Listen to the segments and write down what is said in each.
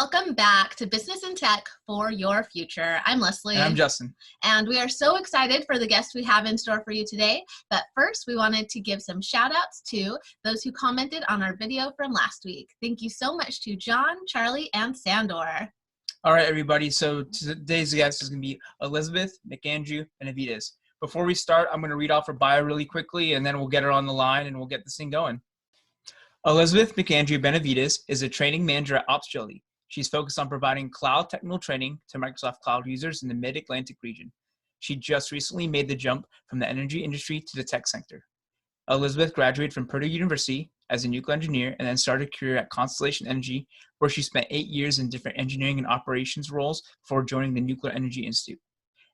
welcome back to Business and Tech for Your Future. I'm Leslie. And I'm Justin. And we are so excited for the guest we have in store for you today. But first, we wanted to give some shout outs to those who commented on our video from last week. Thank you so much to John, Charlie, and Sandor. All right, everybody. So today's guest is going to be Elizabeth Mcandrew-Benavides. Before we start, I'm going to read off her bio really quickly, and then we'll get her on the line and we'll get this thing going. Elizabeth Mcandrew-Benavides is a training manager at Opsgility. She's focused on providing cloud technical training to Microsoft Cloud users in the Mid-Atlantic region. She just recently made the jump from the energy industry to the tech sector. Elizabeth graduated from Purdue University as a nuclear engineer and then started a career at Constellation Energy, where she spent 8 years in different engineering and operations roles before joining the Nuclear Energy Institute.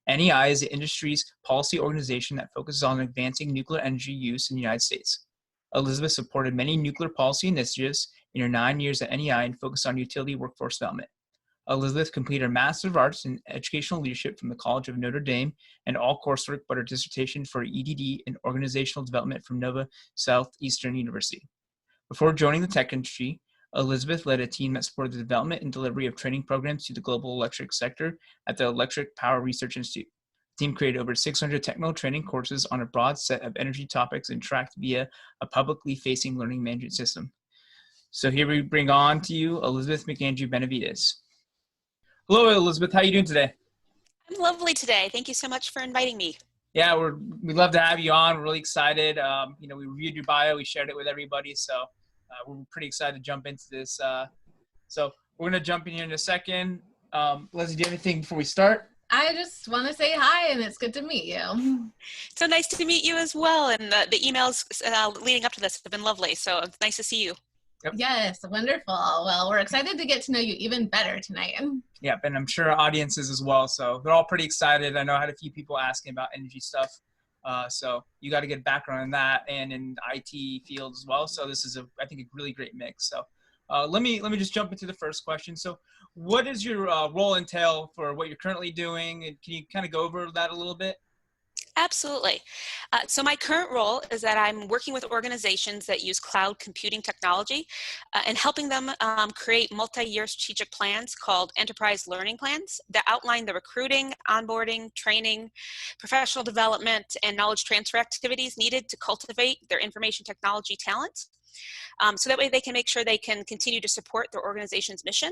NEI is the industry's policy organization that focuses on advancing nuclear energy use in the United States. Elizabeth supported many nuclear policy initiatives in her 9 years at NEI and focused on utility workforce development. Elizabeth completed her Master of Arts in Educational Leadership from the College of Notre Dame and all coursework but her dissertation for EDD in Organizational Development from Nova Southeastern University. Before joining the tech industry, Elizabeth led a team that supported the development and delivery of training programs to the global electric sector at the Electric Power Research Institute. The team created over 600 technical training courses on a broad set of energy topics and tracked via a publicly facing learning management system. So here we bring on to you Elizabeth Mcandrew-Benavides. Hello, Elizabeth. How are you doing today? I'm lovely today. Thank you so much for inviting me. Yeah, we'd love to have you on. We're really excited. We reviewed your bio. We shared it with everybody. So we're pretty excited to jump into this. So we're going to jump in here in a second. Leslie, do you have anything before we start? I just want to say hi, and it's good to meet you. So nice to meet you as well. And the emails leading up to this have been lovely. So it's nice to see you. Yep. Yes, wonderful. Well, we're excited to get to know you even better tonight. Yep, and I'm sure our audience is as well. So they're all pretty excited. I know I had a few people asking about energy stuff. So you got to get background in that and in the IT field as well. So this is, I think, a really great mix. So let me just jump into the first question. So what does your role entail for what you're currently doing? And can you kind of go over that a little bit? Absolutely. So my current role is that I'm working with organizations that use cloud computing technology and helping them create multi-year strategic plans called enterprise learning plans that outline the recruiting, onboarding, training, professional development, and knowledge transfer activities needed to cultivate their information technology talent. So that way they can make sure they can continue to support their organization's mission.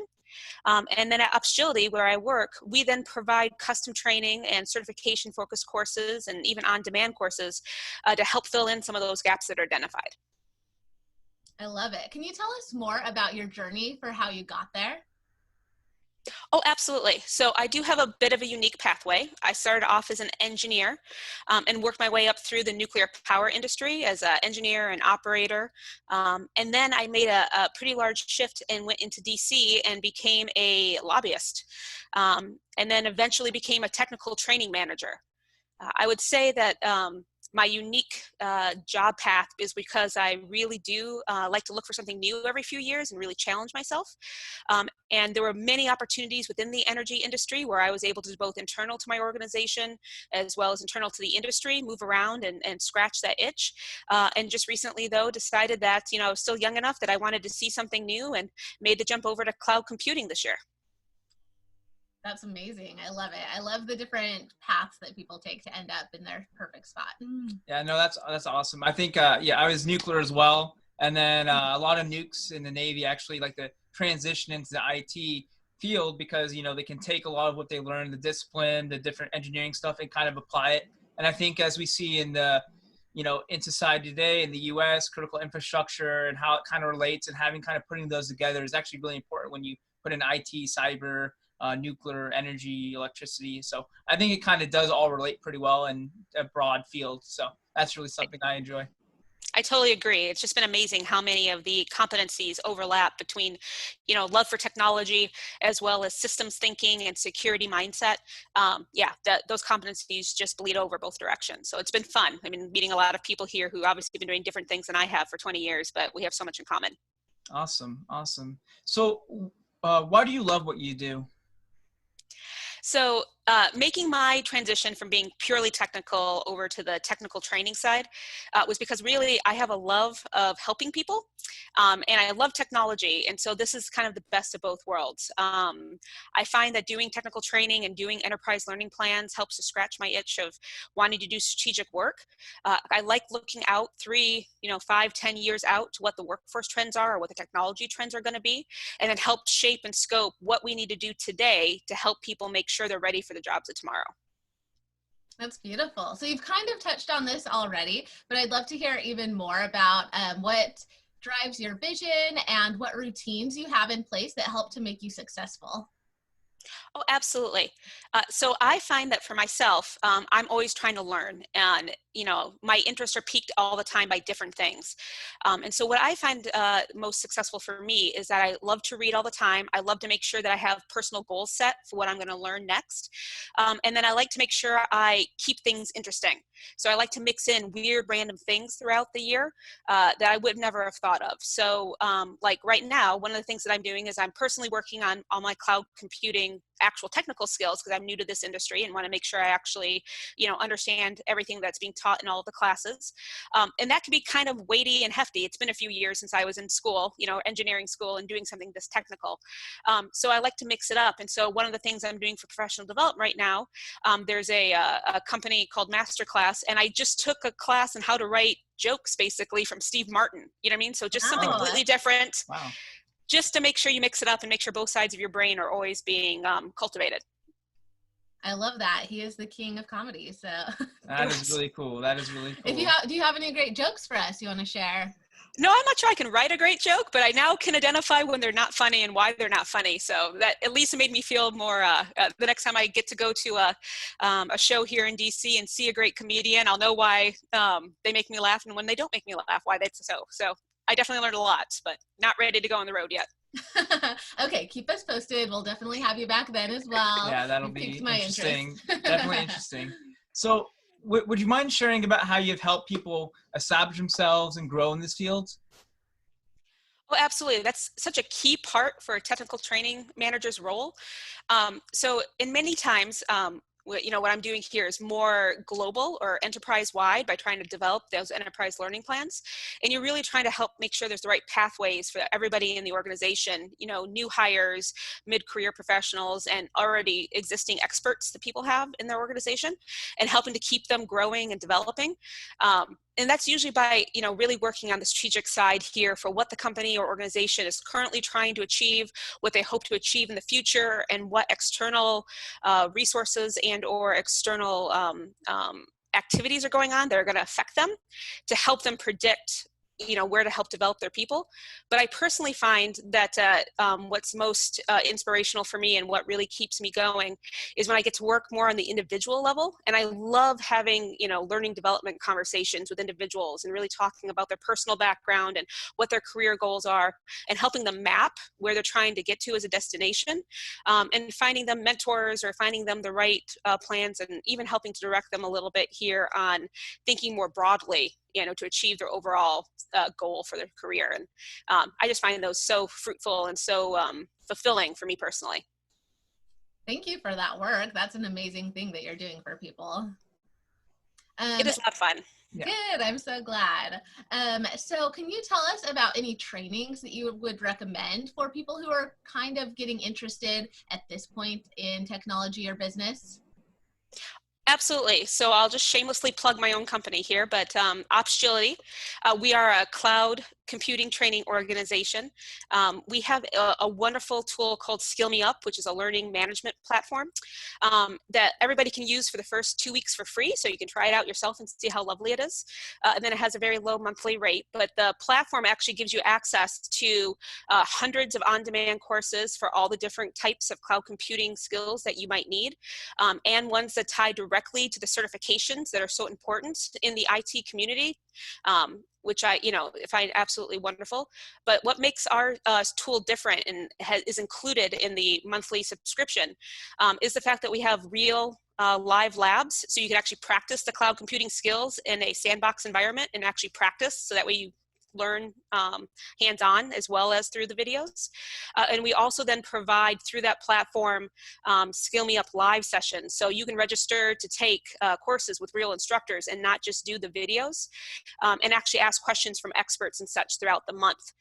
And then at Opsgility, where I work, we then provide custom training and certification-focused courses and even on-demand courses to help fill in some of those gaps that are identified. I love it. Can you tell us more about your journey for how you got there? Oh, absolutely. So I do have a bit of a unique pathway. I started off as an engineer and worked my way up through the nuclear power industry as an engineer and operator. And then I made a pretty large shift and went into DC and became a lobbyist. And then eventually became a technical training manager. I would say that my unique job path is because I really do like to look for something new every few years and really challenge myself. And there were many opportunities within the energy industry where I was able to both internal to my organization as well as internal to the industry, move around and scratch that itch. And just recently, though, decided that I was still young enough that I wanted to see something new and made the jump over to cloud computing this year. That's amazing. I love it. I love the different paths that people take to end up in their perfect spot. Yeah, no, that's awesome. I think, I was nuclear as well. And then a lot of nukes in the Navy actually like to transition into the IT field because, they can take a lot of what they learn, the discipline, the different engineering stuff and kind of apply it. And I think as we see in the, in society today in the US, critical infrastructure and how it kind of relates and having kind of putting those together is actually really important when you put in IT, cyber, nuclear, energy, electricity. So I think it kind of does all relate pretty well in a broad field. So that's really something I enjoy. I totally agree. It's just been amazing how many of the competencies overlap between, love for technology as well as systems thinking and security mindset. Those competencies just bleed over both directions. So it's been fun. I've been meeting a lot of people here who obviously have been doing different things than I have for 20 years, but we have so much in common. Awesome. So why do you love what you do? So Making my transition from being purely technical over to the technical training side was because really I have a love of helping people, and I love technology, and so this is kind of the best of both worlds. I find that doing technical training and doing enterprise learning plans helps to scratch my itch of wanting to do strategic work. I like looking out 3, 5, 10 years out to what the workforce trends are or what the technology trends are going to be, and then help shape and scope what we need to do today to help people make sure they're ready for the jobs of tomorrow. That's beautiful. So you've kind of touched on this already, but I'd love to hear even more about what drives your vision and what routines you have in place that help to make you successful. Oh, absolutely. So I find that for myself, I'm always trying to learn, and my interests are piqued all the time by different things. And so what I find most successful for me is that I love to read all the time. I love to make sure that I have personal goals set for what I'm going to learn next. And then I like to make sure I keep things interesting. So I like to mix in weird, random things throughout the year that I would never have thought of. So like right now, one of the things that I'm doing is I'm personally working on all my cloud computing actual technical skills because I'm new to this industry and want to make sure I actually, understand everything that's being taught in all of the classes. And that can be kind of weighty and hefty. It's been a few years since I was in school, engineering school, and doing something this technical. So I like to mix it up. And so one of the things I'm doing for professional development right now, there's a company called Masterclass, and I just took a class on how to write jokes basically from Steve Martin. You know what I mean? So just something completely different. Wow. Just to make sure you mix it up and make sure both sides of your brain are always being cultivated. I love that. He is the king of comedy. So That is really cool. That is really cool. Do you have any great jokes for us you want to share? No, I'm not sure I can write a great joke, but I now can identify when they're not funny and why they're not funny. So that at least made me feel more, the next time I get to go to a show here in DC and see a great comedian, I'll know why they make me laugh, and when they don't make me laugh, why that's so. So I definitely learned a lot, but not ready to go on the road yet. Okay, keep us posted. We'll definitely have you back then as well. Yeah, that'll be interesting. Definitely interesting. So would you mind sharing about how you've helped people establish themselves and grow in this field? Oh, absolutely. That's such a key part for a technical training manager's role. So in many times, what I'm doing here is more global or enterprise-wide by trying to develop those enterprise learning plans. And you're really trying to help make sure there's the right pathways for everybody in the organization, new hires, mid-career professionals, and already existing experts that people have in their organization, and helping to keep them growing and developing. And that's usually by, really working on the strategic side here for what the company or organization is currently trying to achieve, what they hope to achieve in the future, and what external resources and or external activities are going on that are going to affect them, to help them predict where to help develop their people. But I personally find that what's most inspirational for me and what really keeps me going is when I get to work more on the individual level. And I love having, learning development conversations with individuals and really talking about their personal background and what their career goals are, and helping them map where they're trying to get to as a destination, and finding them mentors or finding them the right plans, and even helping to direct them a little bit here on thinking more broadly, to achieve their overall goal for their career. And I just find those so fruitful and so fulfilling for me personally. Thank you for that work. That's an amazing thing that you're doing for people. It is a lot of fun. Yeah. Good. I'm so glad. So can you tell us about any trainings that you would recommend for people who are kind of getting interested at this point in technology or business? Absolutely. So I'll just shamelessly plug my own company here, but Opsgility, we are a cloud computing training organization. We have a wonderful tool called Skill Me Up, which is a learning management platform that everybody can use for the first 2 weeks for free. So you can try it out yourself and see how lovely it is. And then it has a very low monthly rate, but the platform actually gives you access to hundreds of on-demand courses for all the different types of cloud computing skills that you might need, and ones that tie directly to the certifications that are so important in the IT community, which I find absolutely wonderful. But what makes our tool different and is included in the monthly subscription is the fact that we have real live labs, so you can actually practice the cloud computing skills in a sandbox environment and actually practice, so that way you learn hands-on as well as through the videos. And we also then provide through that platform Skill Me Up live sessions. So you can register to take courses with real instructors and not just do the videos, and actually ask questions from experts and such throughout the month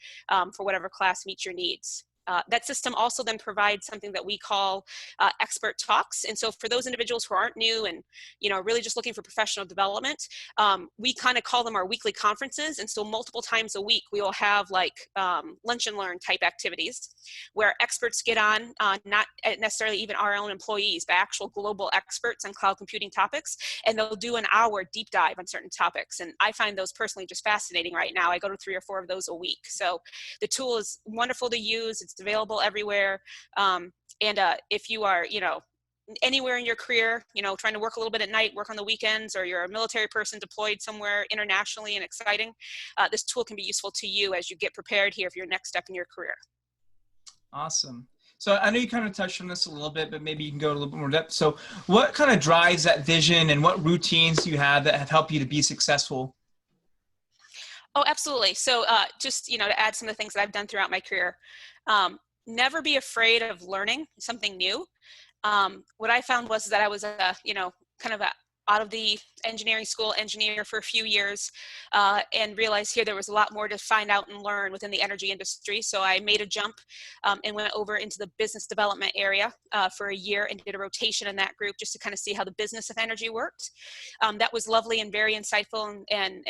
for whatever class meets your needs. That system also then provides something that we call expert talks. And so for those individuals who aren't new and, you know, really just looking for professional development, we kind of call them our weekly conferences. And so multiple times a week, we will have like lunch and learn type activities where experts get on, not necessarily even our own employees, but actual global experts on cloud computing topics. And they'll do an hour deep dive on certain topics. And I find those personally just fascinating right now. I go to 3 or 4 of those a week. So the tool is wonderful to use. It's available everywhere. If you are, you know, anywhere in your career, you know, trying to work a little bit at night, work on the weekends, or you're a military person deployed somewhere internationally and exciting, this tool can be useful to you as you get prepared here for your next step in your career. Awesome. So I know you kind of touched on this a little bit, but maybe you can go a little bit more depth. So what kind of drives that vision, and what routines do you have that have helped you to be successful? Oh, absolutely. So just, you know, to add some of the things that I've done throughout my career, never be afraid of learning something new. What I found was that I was you know, kind of out of the engineering school engineer for a few years, and realized here there was a lot more to find out and learn within the energy industry. So I made a jump and went over into the business development area for a year and did a rotation in that group just to kind of see how the business of energy worked. That was lovely and very insightful, and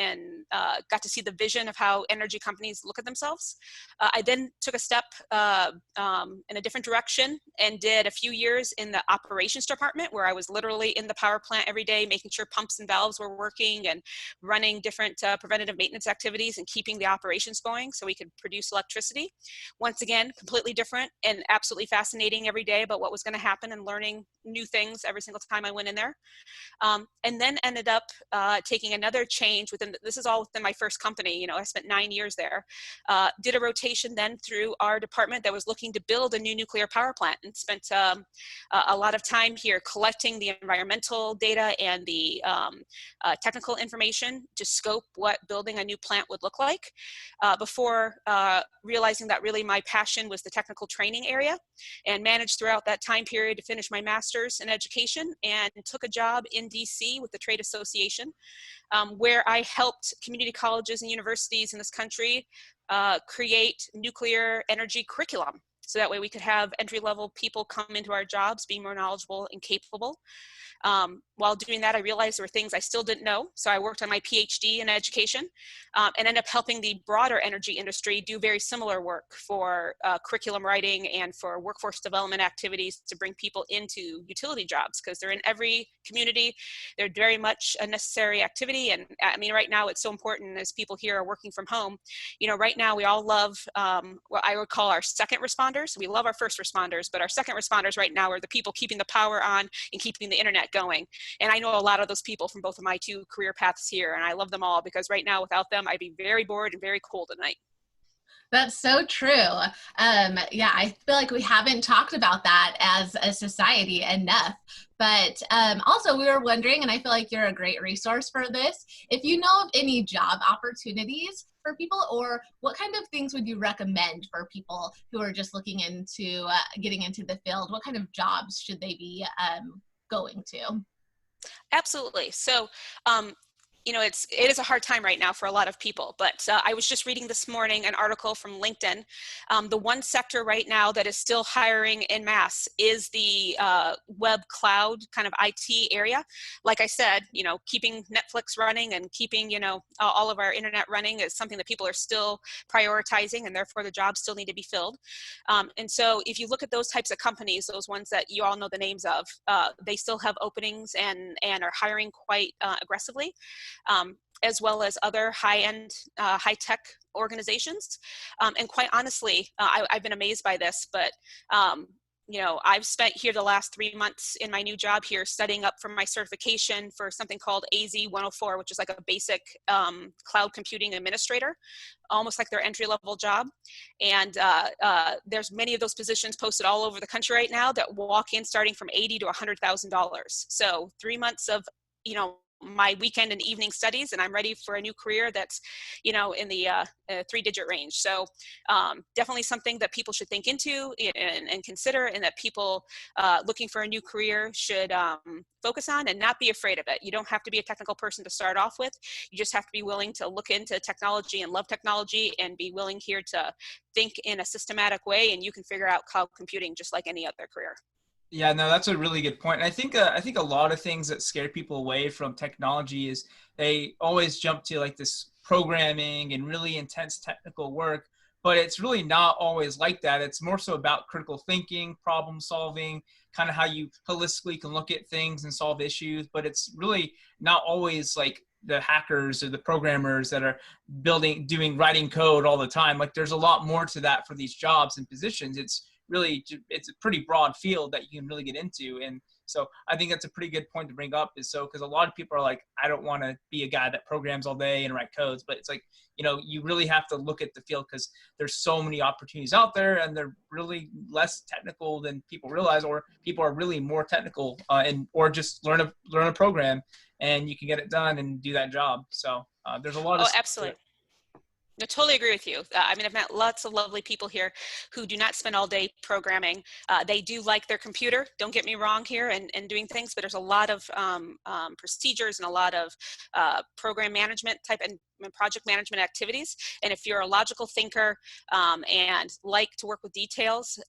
got to see the vision of how energy companies look at themselves. I then took a step in a different direction and did a few years in the operations department, where I was literally in the power plant every day, making sure pumps and valves were working and running different preventative maintenance activities and keeping the operations going so we could produce electricity. Once again, completely different and absolutely fascinating every day about what was going to happen and learning new things every single time I went in there. And then ended up taking another change within, this is all within my first company. You know, I spent 9 years there, did a rotation then through our department that was looking to build a new nuclear power plant, and spent a lot of time here collecting the environmental data and the technical information to scope what building a new plant would look like, before realizing that really my passion was the technical training area, and managed throughout that time period to finish my master's in education, and took a job in DC with the Trade Association, where I helped community colleges and universities in this country create nuclear energy curriculum. So that way we could have entry-level people come into our jobs, be more knowledgeable and capable. While doing that, I realized there were things I still didn't know. So I worked on my PhD in education, and ended up helping the broader energy industry do very similar work for curriculum writing and for workforce development activities to bring people into utility jobs, because they're in every community. They're very much a necessary activity. And I mean, right now it's so important as people here are working from home. You know, right now we all love what I would call our second responders. We love our first responders, but our second responders right now are the people keeping the power on and keeping the internet going. And I know a lot of those people from both of my 2 career paths here, and I love them all, because right now without them, I'd be very bored and very cold at night. That's so true. Yeah, I feel like we haven't talked about that as a society enough. But also we were wondering, and I feel like you're a great resource for this, if you know of any job opportunities for people, or what kind of things would you recommend for people who are just looking into getting into the field? What kind of jobs should they be going to? Absolutely. So, you know, it is a hard time right now for a lot of people, but I was just reading this morning an article from LinkedIn. The one sector right now that is still hiring en masse is the web cloud kind of IT area. Like I said, you know, keeping Netflix running and keeping, you know, all of our internet running is something that people are still prioritizing, and therefore the jobs still need to be filled. And so if you look at those types of companies, those ones that you all know the names of, they still have openings and are hiring quite aggressively. As well as other high-end, high-tech organizations. And quite honestly, I've been amazed by this, but you know, I've spent here the last 3 months in my new job here studying up for my certification for something called AZ-104, which is like a basic cloud computing administrator, almost like their entry-level job. And there's many of those positions posted all over the country right now that walk in starting from $80,000 to $100,000. So 3 months of, you know, my weekend and evening studies, and I'm ready for a new career that's, in the 3-digit range. So definitely something that people should think into and consider, and that people looking for a new career should focus on and not be afraid of it. You don't have to be a technical person to start off with. You just have to be willing to look into technology and love technology, and be willing here to think in a systematic way, and you can figure out cloud computing just like any other career. Yeah, no, that's a really good point. And I think a lot of things that scare people away from technology is they always jump to like this programming and really intense technical work, but it's really not always like that. It's more so about critical thinking, problem solving, kind of how you holistically can look at things and solve issues, but it's really not always like the hackers or the programmers that are writing code all the time. Like there's a lot more to that for these jobs and positions. It's a pretty broad field that you can really get into. And so I think that's a pretty good point to bring up, because a lot of people are like, I don't want to be a guy that programs all day and write codes, but it's like, you really have to look at the field, because there's so many opportunities out there, and they're really less technical than people realize, or people are really more technical or just learn a program and you can get it done and do that job. So there's a lot of. Oh, absolutely. I totally agree with you. I mean, I've met lots of lovely people here who do not spend all day programming. They do like their computer, don't get me wrong here, and doing things, but there's a lot of procedures and a lot of program management type and project management activities. And if you're a logical thinker and like to work with details,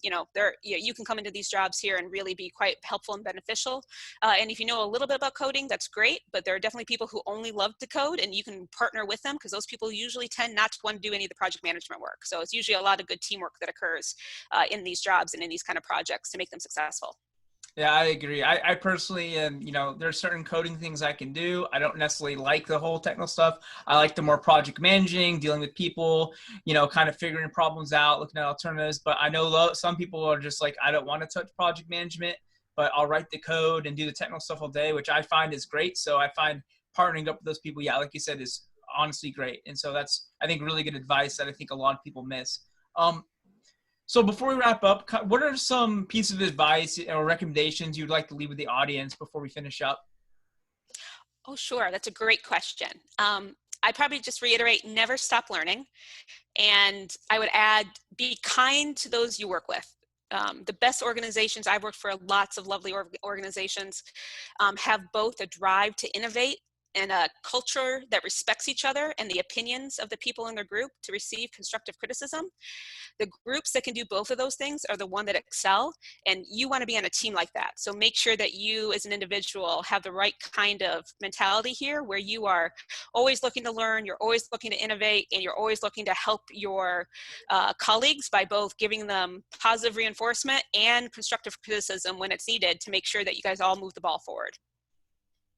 you can come into these jobs here and really be quite helpful and beneficial. And if you know a little bit about coding, that's great, but there are definitely people who only love to code, and you can partner with them, because those people usually tend not to want to do any of the project management work. So it's usually a lot of good teamwork that occurs in these jobs and in these kind of projects to make them successful. Yeah, I agree. I personally am, there's certain coding things I can do. I don't necessarily like the whole technical stuff. I like the more project managing, dealing with people, kind of figuring problems out, looking at alternatives. But I know some people are just like, I don't want to touch project management, but I'll write the code and do the technical stuff all day, which I find is great. So I find partnering up with those people, yeah, like you said, is honestly great. And so that's, I think, really good advice that I think a lot of people miss. So before we wrap up, what are some pieces of advice or recommendations you'd like to leave with the audience before we finish up? Oh, sure. That's a great question. I'd probably just reiterate, never stop learning. And I would add, be kind to those you work with. The best organizations, I've worked for lots of lovely organizations, have both a drive to innovate and a culture that respects each other and the opinions of the people in their group to receive constructive criticism. The groups that can do both of those things are the one that excel, and you want to be on a team like that. So make sure that you as an individual have the right kind of mentality here, where you are always looking to learn, you're always looking to innovate, and you're always looking to help your colleagues by both giving them positive reinforcement and constructive criticism when it's needed, to make sure that you guys all move the ball forward.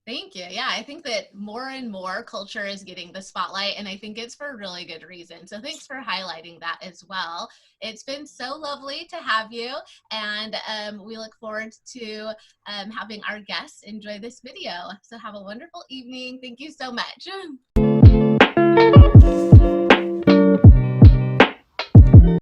Thank you. Yeah, I think that more and more culture is getting the spotlight, and I think it's for a really good reason. So thanks for highlighting that as well. It's been so lovely to have you, and we look forward to having our guests enjoy this video. So have a wonderful evening. Thank you so much.